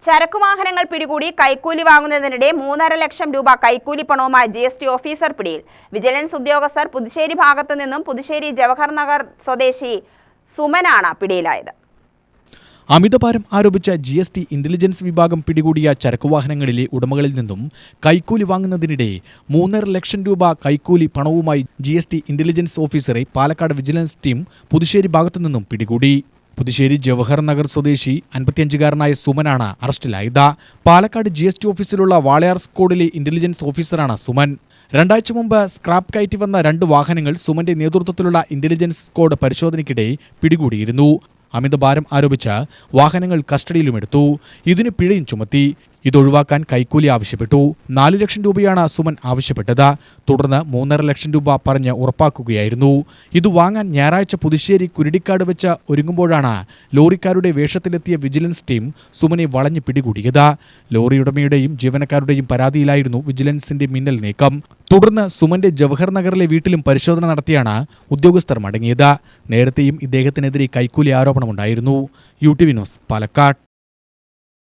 ചരക്കുവാഹനങ്ങൾ പിടികൂടി കൈക്കൂലി വാങ്ങുന്നതിനിടെ 3.5 ലക്ഷം രൂപ കൈക്കൂലി പണവുമായി GST ഓഫീസർ പിടിയിൽ. വിജിലൻസ് ഉദ്യോഗസ്ഥർ പുതുശ്ശേരി ഭാഗത്തു നിന്നും പുതുശ്ശേരി ജവഹർ നഗർ സ്വദേശി സുമനാണ് പിടിയിലായത്. അമിതഭാരം ആരോപിച്ച GST ഇന്റലിജൻസ് വിഭാഗം പിടികൂടിയ ചരക്കുവാഹനങ്ങളിലെ ഉടമകളിൽ നിന്നും കൈക്കൂലി വാങ്ങുന്നതിനിടെ 3.5 ലക്ഷം രൂപ കൈക്കൂലി പണവുമായി GST ഇന്റലിജൻസ് ഓഫീസറെ പാലക്കാട് വിജിലൻസ് ടീം പുതുശ്ശേരി ഭാഗത്തു നിന്നും പിടികൂടി. പുതുശ്ശേരി ജവഹർ നഗർ സ്വദേശി 55-കാരനായ സുമനാണ് അറസ്റ്റിലായത്. പാലക്കാട് GST ഓഫീസിലുള്ള വാളയാർ സ്ക്വാഡിലെ ഇന്റലിജൻസ് ഓഫീസറാണ് സുമൻ. 2 ആഴ്ച മുമ്പ് സ്ക്രാപ്പ് കയറ്റി വന്ന 2 വാഹനങ്ങൾ സുമന്റെ നേതൃത്വത്തിലുള്ള ഇന്റലിജൻസ് സ്ക്വാഡ് പരിശോധനയ്ക്കിടെ പിടികൂടിയിരുന്നു. അമിതഭാരം ആരോപിച്ച് വാഹനങ്ങൾ കസ്റ്റഡിയിലുമെടുത്തു. ഇതിന് പിഴയും ചുമത്തി. ഇതൊഴിവാക്കാൻ കൈക്കൂലി ആവശ്യപ്പെട്ടു. 4 ലക്ഷം രൂപയാണ് സുമൻ ആവശ്യപ്പെട്ടത്. തുടർന്ന് 3.5 ലക്ഷം രൂപ പറഞ്ഞ് ഉറപ്പാക്കുകയായിരുന്നു. ഇത് വാങ്ങാൻ ഞായറാഴ്ച പുതുശ്ശേരി കുരുടിക്കാട് വെച്ച് ഒരുങ്ങുമ്പോഴാണ് ലോറിക്കാരുടെ വേഷത്തിലെത്തിയ വിജിലൻസ് ടീം സുമനെ വളഞ്ഞു പിടികൂടിയത്. ലോറിയുടമയുടെയും ജീവനക്കാരുടെയും പരാതിയിലായിരുന്നു വിജിലൻസിന്റെ മിന്നൽ നീക്കം. തുടർന്ന് സുമന്റെ ജവഹർ നഗറിലെ വീട്ടിലും പരിശോധന നടത്തിയാണ് ഉദ്യോഗസ്ഥർ മടങ്ങിയത്. നേരത്തെയും ഇദ്ദേഹത്തിനെതിരെ കൈക്കൂലി ആരോപണമുണ്ടായിരുന്നു. UTV news, Palakkad.